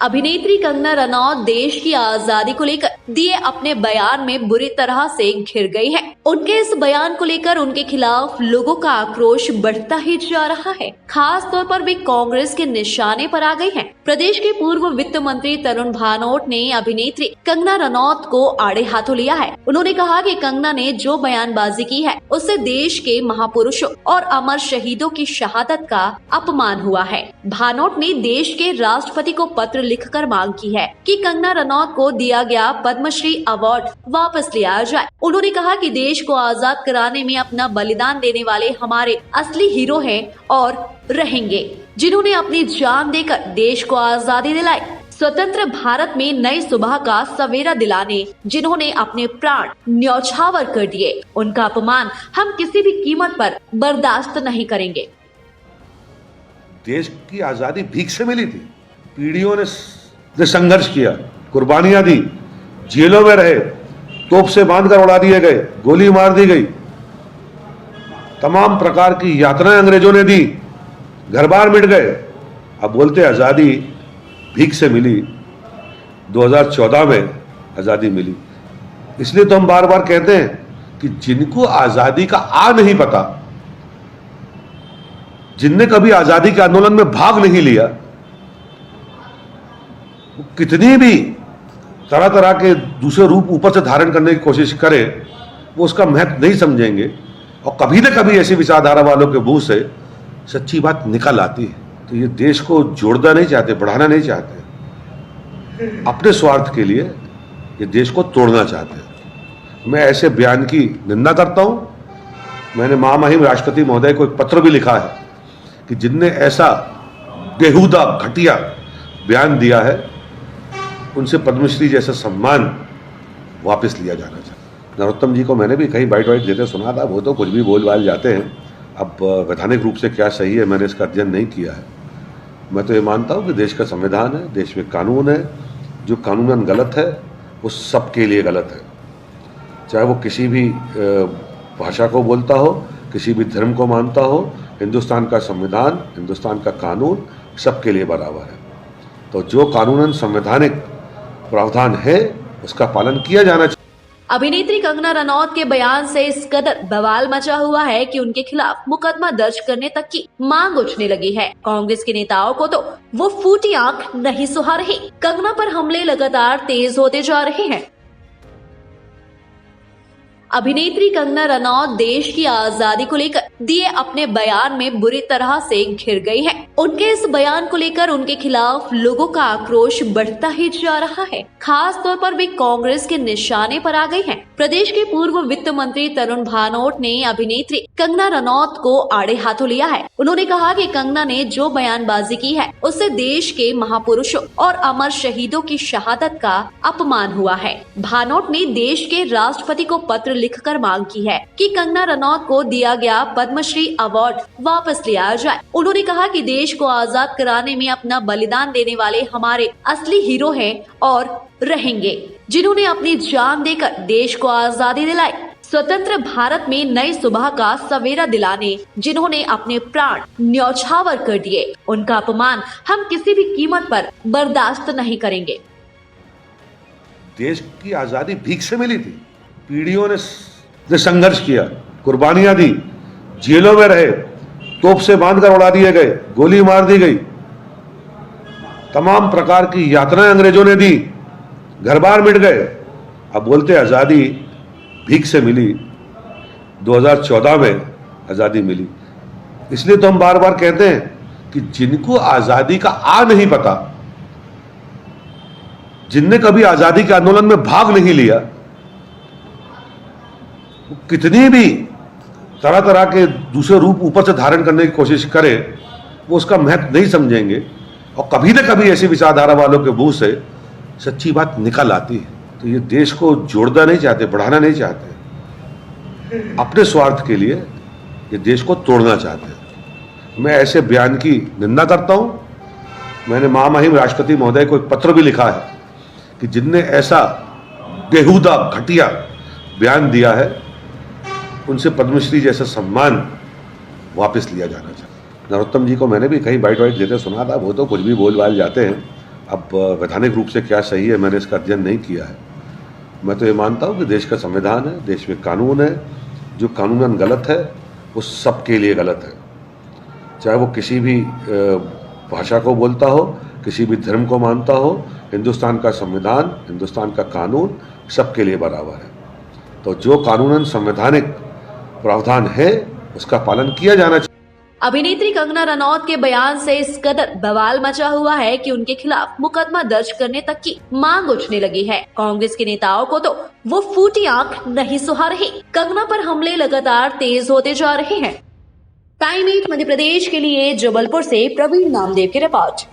अभिनेत्री कंगना रनौत देश की आजादी को लेकर दिए अपने बयान में बुरी तरह से घिर गई हैं। उनके इस बयान को लेकर उनके खिलाफ लोगों का आक्रोश बढ़ता ही जा रहा है। खास तौर पर वे कांग्रेस के निशाने पर आ गई हैं। प्रदेश के पूर्व वित्त मंत्री तरुण भानोट ने अभिनेत्री कंगना रनौत को आड़े हाथों लिया है। उन्होंने कहा कि कंगना ने जो बयानबाजी की है उससे देश के महापुरुषों और अमर शहीदों की शहादत का अपमान हुआ है। भानोट ने देश के राष्ट्रपति को पत्र लिखकर मांग की है कि कंगना रनौत को दिया गया पद्मश्री अवार्ड वापस लिया जाए। उन्होंने कहा कि देश को आजाद कराने में अपना बलिदान देने वाले हमारे असली हीरो हैं और रहेंगे, जिन्होंने अपनी जान देकर देश को आजादी दिलाई। स्वतंत्र भारत में नई सुबह का सवेरा दिलाने जिन्होंने अपने प्राण न्यौछावर कर दिए, उनका अपमान हम किसी भी कीमत पर बर्दाश्त नहीं करेंगे। देश की आजादी भीख से मिली थी। पीढ़ियों ने संघर्ष किया, कुर्बानियां दी, जेलों में रहे, तोप से बांधकर उड़ा दिए गए, गोली मार दी गई, तमाम प्रकार की यातनाएं अंग्रेजों ने दी, घर बार मिट गए। अब बोलते आजादी भीख से मिली। 2014 में आजादी मिली। इसलिए तो हम बार बार कहते हैं कि जिनको आजादी का नहीं पता, जिनने कभी आजादी के आंदोलन में भाग नहीं लिया, वो कितनी भी तरह तरह के दूसरे रूप ऊपर से धारण करने की कोशिश करे, वो उसका महत्व नहीं समझेंगे। और कभी न कभी ऐसी विचारधारा वालों के मुंह से सच्ची बात निकल आती है। तो ये देश को जोड़ना नहीं चाहते, बढ़ाना नहीं चाहते, अपने स्वार्थ के लिए ये देश को तोड़ना चाहते हैं। मैं ऐसे बयान की निंदा करता हूं। मैंने महामहिम राष्ट्रपति महोदय को एक पत्र भी लिखा है कि जिनने ऐसा बेहुदा घटिया बयान दिया है, उनसे पद्मश्री जैसा सम्मान वापस लिया जाना चाहिए। नरोत्तम जी को मैंने भी कहीं बाइट देते सुना था, वो तो कुछ भी बोल बाल जाते हैं। अब वैधानिक रूप से क्या सही है, मैंने इसका अध्ययन नहीं किया है। मैं तो ये मानता हूँ कि देश का संविधान है, देश में कानून है, जो कानूनन गलत है वो सबके लिए गलत है। चाहे वो किसी भी भाषा को बोलता हो, किसी भी धर्म को मानता हो, हिंदुस्तान का संविधान, हिंदुस्तान का कानून सबके लिए बराबर है। तो जो कानूनन संवैधानिक प्रावधान है उसका पालन किया जाना चाहिए। अभिनेत्री कंगना रनौत के बयान से इस कदर बवाल मचा हुआ है कि उनके खिलाफ मुकदमा दर्ज करने तक की मांग उठने लगी है। कांग्रेस के नेताओं को तो वो फूटी आंख नहीं सुहा रही। कंगना पर हमले लगातार तेज होते जा रहे हैं। अभिनेत्री कंगना रनौत देश की आजादी को लेकर दिए अपने बयान में बुरी तरह से घिर गई हैं। उनके इस बयान को लेकर उनके खिलाफ लोगों का आक्रोश बढ़ता ही जा रहा है। खास तौर पर वे कांग्रेस के निशाने पर आ गई हैं। प्रदेश के पूर्व वित्त मंत्री तरुण भानोट ने अभिनेत्री कंगना रनौत को आड़े हाथों लिया है। उन्होंने कहा कि कंगना ने जो बयानबाजी की है उससे देश के महापुरुषों और अमर शहीदों की शहादत का अपमान हुआ है। भानोट ने देश के राष्ट्रपति को पत्र लिखकर मांग की है कि कंगना रनौत को दिया गया पद्मश्री अवार्ड वापस लिया जाए। उन्होंने कहा कि देश को आजाद कराने में अपना बलिदान देने वाले हमारे असली हीरो हैं और रहेंगे, जिन्होंने अपनी जान देकर देश को आजादी दिलाई। स्वतंत्र भारत में नई सुबह का सवेरा दिलाने जिन्होंने अपने प्राण न्यौछावर कर दिए, उनका अपमान हम किसी भी कीमत पर बर्दाश्त नहीं करेंगे। देश की आजादी भीख से मिली थी। पीढ़ियों ने संघर्ष किया, कुर्बानियां दी, जेलों में रहे, तोप से बांधकर उड़ा दिए गए, गोली मार दी गई, तमाम प्रकार की यातनाएं अंग्रेजों ने दी, घर बार मिट गए। अब बोलते आजादी भीख से मिली। 2014 में आजादी मिली। इसलिए तो हम बार बार कहते हैं कि जिनको आजादी का नहीं पता, जिनने कभी आजादी के आंदोलन में भाग नहीं लिया, वो कितनी भी तरह तरह के दूसरे रूप ऊपर से धारण करने की कोशिश करे, वो उसका महत्व नहीं समझेंगे। और कभी न कभी ऐसी विचारधारा वालों के मुंह से सच्ची बात निकल आती है। तो ये देश को जोड़ना नहीं चाहते, बढ़ाना नहीं चाहते, अपने स्वार्थ के लिए ये देश को तोड़ना चाहते हैं। मैं ऐसे बयान की निंदा करता हूं। मैंने महामहिम राष्ट्रपति महोदय को एक पत्र भी लिखा है कि जिनने ऐसा बेहुदा घटिया बयान दिया है, उनसे पद्मश्री जैसा सम्मान वापस लिया जाना चाहिए। नरोत्तम जी को मैंने भी कहीं बाइट देते सुना था, वो तो कुछ भी बोल बाल जाते हैं। अब वैधानिक रूप से क्या सही है, मैंने इसका अध्ययन नहीं किया है। मैं तो ये मानता हूँ कि देश का संविधान है, देश में कानून है, जो कानूनन गलत है वो सबके लिए गलत है, चाहे वो किसी भी भाषा को बोलता हो, किसी भी धर्म को मानता हो। हिंदुस्तान का संविधान, हिंदुस्तान का कानून सबके लिए बराबर है। तो जो कानूनन संवैधानिक प्रावधान है उसका पालन किया जाना चाहिए। अभिनेत्री कंगना रनौत के बयान से इस कदर बवाल मचा हुआ है कि उनके खिलाफ मुकदमा दर्ज करने तक की मांग उठने लगी है। कांग्रेस के नेताओं को तो वो फूटी आंख नहीं सुहा रही। कंगना पर हमले लगातार तेज होते जा रहे हैं। टाइम 8 मध्य प्रदेश के लिए जबलपुर से प्रवीण नामदेव की रिपोर्ट।